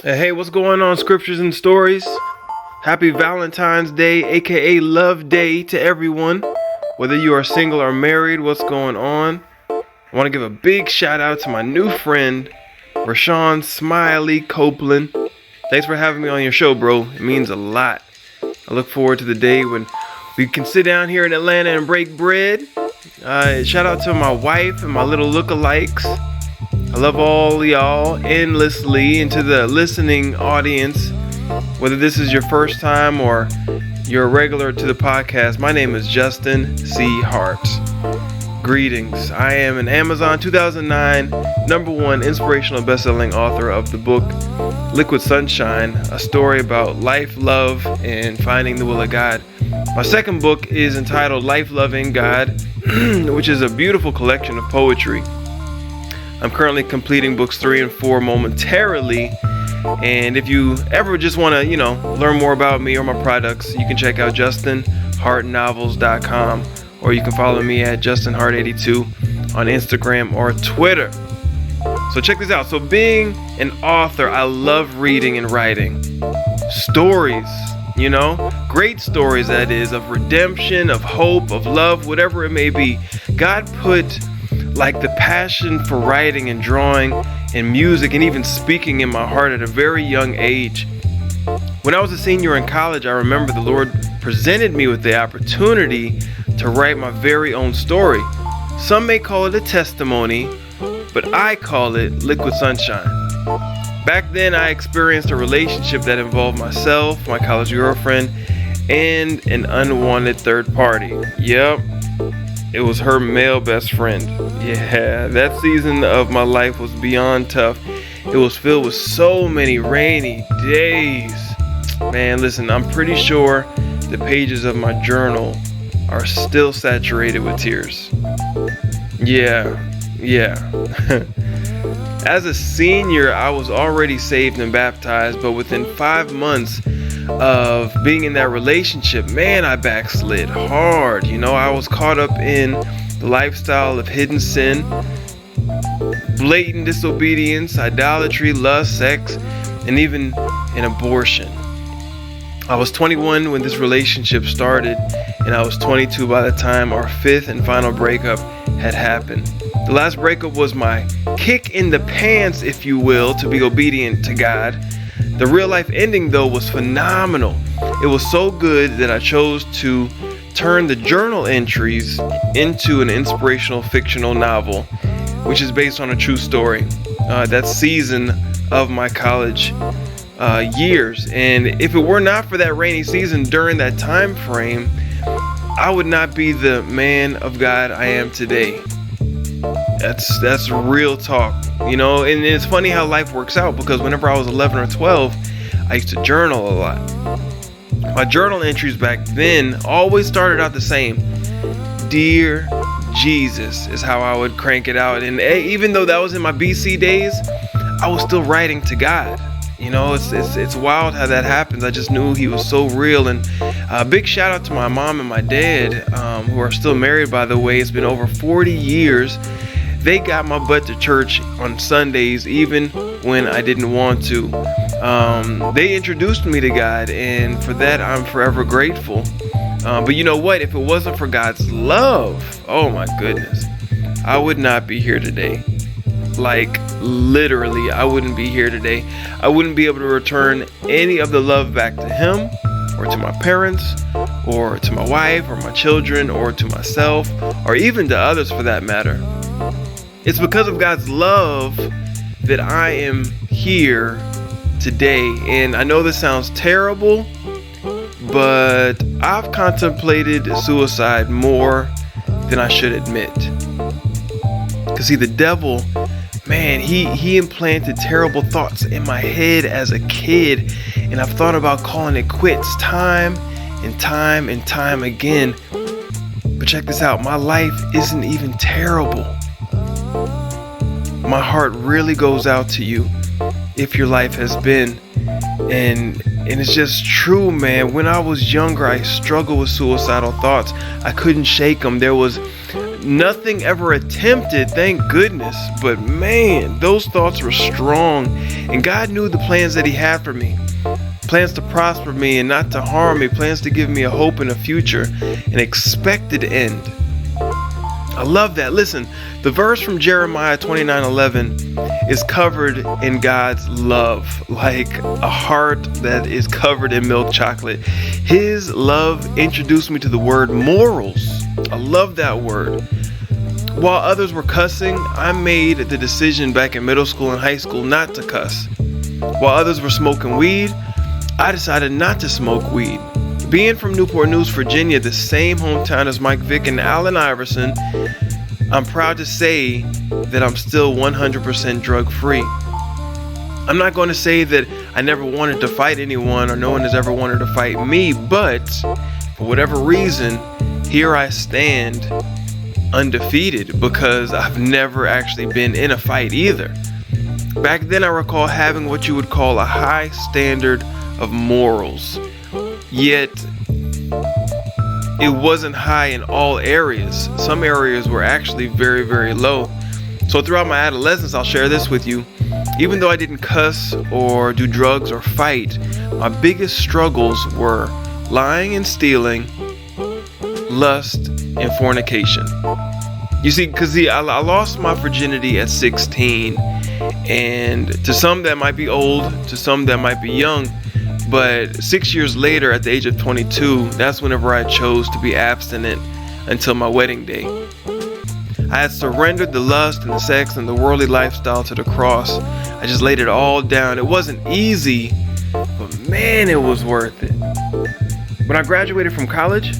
Hey, what's going on, Scriptures and Stories? Happy Valentine's Day, aka Love Day, to everyone. Whether you are single or married, what's going on? I want to give a big shout out to my new friend, Rashawn Copeland. Thanks for having me on your show, bro. It means a lot. I look forward to the day when we can sit down here in Atlanta and break bread. Shout out to my wife and my little lookalikes. I love all y'all endlessly, and to the listening audience, whether this is your first time or you're a regular to the podcast, my name is Justin C. Hart. Greetings. I am an Amazon 2009 #1 inspirational best-selling author of the book Liquid Sunshine, a story about life, love, and finding the will of God. My second book is entitled Life, Love, and God, which is a beautiful collection of poetry. I'm currently completing books 3 and 4 momentarily. And if you ever just want to, learn more about me or my products, you can check out justinhartnovels.com, or you can follow me at justinhart82 on Instagram or Twitter. So check this out. So being an author, I love reading and writing stories, great stories, that is, of redemption, of hope, of love, whatever it may be. God put the passion for writing and drawing and music and even speaking in my heart at a very young age. When I was a senior in college, I remember the Lord presented me with the opportunity to write my very own story. Some may call it a testimony, but I call it Liquid Sunshine. Back then, I experienced a relationship that involved myself, my college girlfriend, and an unwanted third party. Yep. It was her male best friend. Yeah, that season of my life was beyond tough. It was filled with so many rainy days. Man, listen, I'm pretty sure the pages of my journal are still saturated with tears. Yeah. As a senior, I was already saved and baptized, but within 5 months of being in that relationship, man, I backslid hard. I was caught up in the lifestyle of hidden sin, blatant disobedience, idolatry, lust, sex, and even an abortion. I was 21 when this relationship started, and I was 22 by the time our 5th and final breakup had happened. The last breakup was my kick in the pants, if you will, to be obedient to God. The real life ending, though, was phenomenal. It was so good that I chose to turn the journal entries into an inspirational fictional novel, which is based on a true story. That season of my college years. And if it were not for that rainy season during that time frame, I would not be the man of God I am today. That's real talk, and it's funny how life works out, because whenever I was 11 or 12, I used to journal a lot. My journal entries back then always started out the same. Dear Jesus is how I would crank it out. And even though that was in my BC days, I was still writing to God. It's wild how that happens. I just knew He was so real. And a big shout out to my mom and my dad, who are still married, by the way. It's been over 40 years. They got my butt to church on Sundays, even when I didn't want to. They introduced me to God, and for that, I'm forever grateful. But you know what? If it wasn't for God's love, oh my goodness, I would not be here today. Literally, I wouldn't be here today. I wouldn't be able to return any of the love back to Him, or to my parents, or to my wife, or my children, or to myself, or even to others for that matter. It's because of God's love that I am here today. And I know this sounds terrible, but I've contemplated suicide more than I should admit. Because see, the devil, man, he implanted terrible thoughts in my head as a kid. And I've thought about calling it quits time and time and time again. But check this out, my life isn't even terrible. My heart really goes out to you if your life has been an And it's just true, man. When I was younger, I struggled with suicidal thoughts. I couldn't shake them. There was nothing ever attempted, thank goodness. But man, those thoughts were strong. And God knew the plans that He had for me. Plans to prosper me and not to harm me. Plans to give me a hope and a future, an expected end. I love that. Listen, the verse from Jeremiah 29:11 is covered in God's love, like a heart that is covered in milk chocolate. His love introduced me to the word morals. I love that word. While others were cussing, I made the decision back in middle school and high school not to cuss. While others were smoking weed, I decided not to smoke weed. Being from Newport News, Virginia, the same hometown as Mike Vick and Allen Iverson, I'm proud to say that I'm still 100% drug free. I'm not going to say that I never wanted to fight anyone or no one has ever wanted to fight me, but for whatever reason, here I stand undefeated because I've never actually been in a fight either. Back then, I recall having what you would call a high standard of morals, yet it wasn't high in all areas. Some areas were actually very, very low. So throughout my adolescence, I'll share this with you. Even though I didn't cuss or do drugs or fight, my biggest struggles were lying and stealing, lust, and fornication. You see, because I lost my virginity at 16, and to some that might be old, to some that might be young, but 6 years later, at the age of 22, that's whenever I chose to be abstinent until my wedding day. I had surrendered the lust and the sex and the worldly lifestyle to the cross. I just laid it all down. It wasn't easy, but man, it was worth it. When I graduated from college,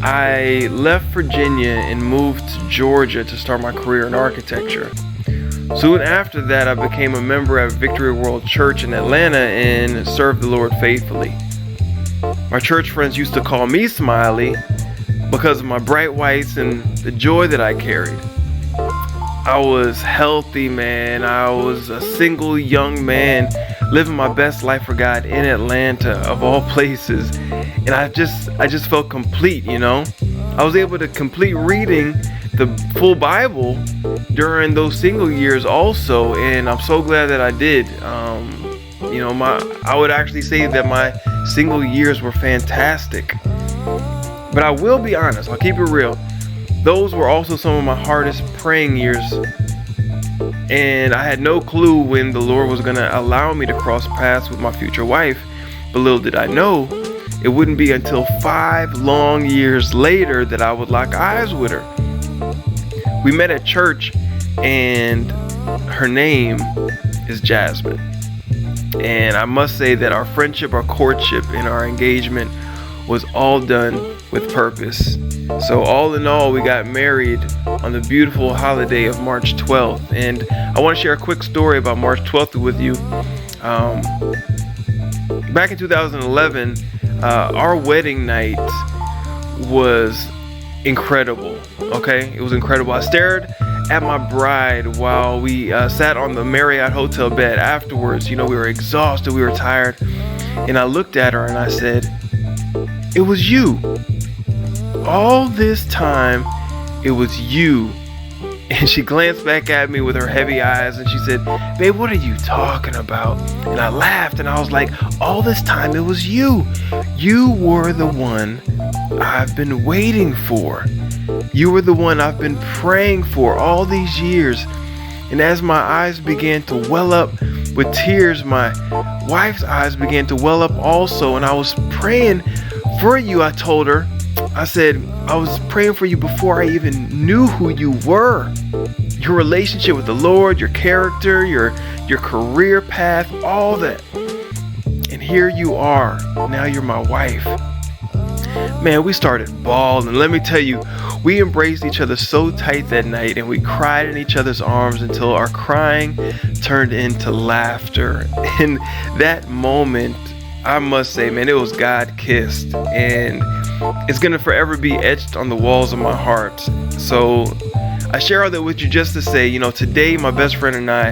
I left Virginia and moved to Georgia to start my career in architecture. Soon after that, I became a member at Victory World Church in Atlanta and served the Lord faithfully. My church friends used to call me Smiley because of my bright whites and the joy that I carried. I was healthy, man. I was a single young man living my best life for God in Atlanta, of all places. And I just felt complete, you know. I was able to complete reading the full Bible during those single years also, and I'm so glad that I did. I would actually say that my single years were fantastic. But I will be honest, I'll keep it real. Those were also some of my hardest praying years. And I had no clue when the Lord was going to allow me to cross paths with my future wife. But little did I know, it wouldn't be until 5 long years later that I would lock eyes with her. We met at church, and her name is Jasmine. And I must say that our friendship, our courtship, and our engagement was all done with purpose. So all in all, we got married on the beautiful holiday of March 12th. And I want to share a quick story about March 12th with you. Back in 2011, our wedding night was incredible. Okay, it was incredible. I stared at my bride while we sat on the Marriott hotel bed afterwards. You know, we were exhausted, we were tired, and I looked at her and I said, "It was you. All this time, it was you." And she glanced back at me with her heavy eyes and she said, "Babe, what are you talking about?" And I laughed and I was like, "All this time, it was you. You were the one I've been waiting for. You were the one I've been praying for all these years." And as my eyes began to well up with tears, my wife's eyes began to well up also. And I was praying for you, I told her. I said, I was praying for you before I even knew who you were. Your relationship with the Lord, your character, your career path, all that. And here you are. Now you're my wife. Man, we started bawling. Let me tell you, we embraced each other so tight that night, and we cried in each other's arms until our crying turned into laughter. In that moment, I must say, man, it was God-kissed, and it's going to forever be etched on the walls of my heart. So I share all that with you just to say, you know, today my best friend and I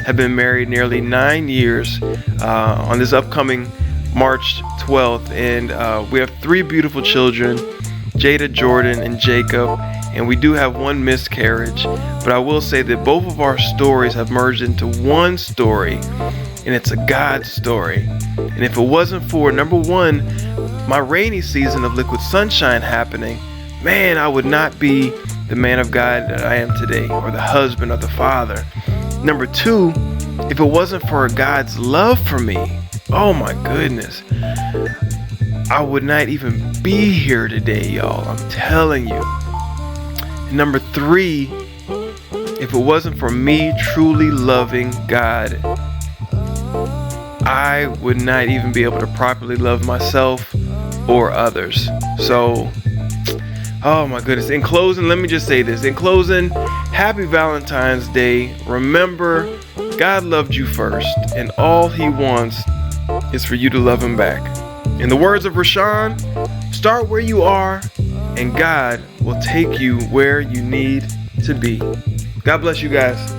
have been married nearly 9 years. On this upcoming March 12th, and we have 3 beautiful children, Jada, Jordan, and Jacob, and we do have 1 miscarriage. But I will say that both of our stories have merged into one story, and it's a God story. And if it wasn't for, number 1, my rainy season of Liquid Sunshine happening, man, I would not be the man of God that I am today, or the husband or the father. Number 2, if it wasn't for God's love for me, oh my goodness, I would not even be here today, y'all. I'm telling you. And number 3, if it wasn't for me truly loving God, I would not even be able to properly love myself or others. So, oh my goodness. In closing, let me just say this. In closing, happy Valentine's Day. Remember, God loved you first, and all he wants is for you to love him back. In the words of Rashawn, start where you are, and God will take you where you need to be. God bless you guys.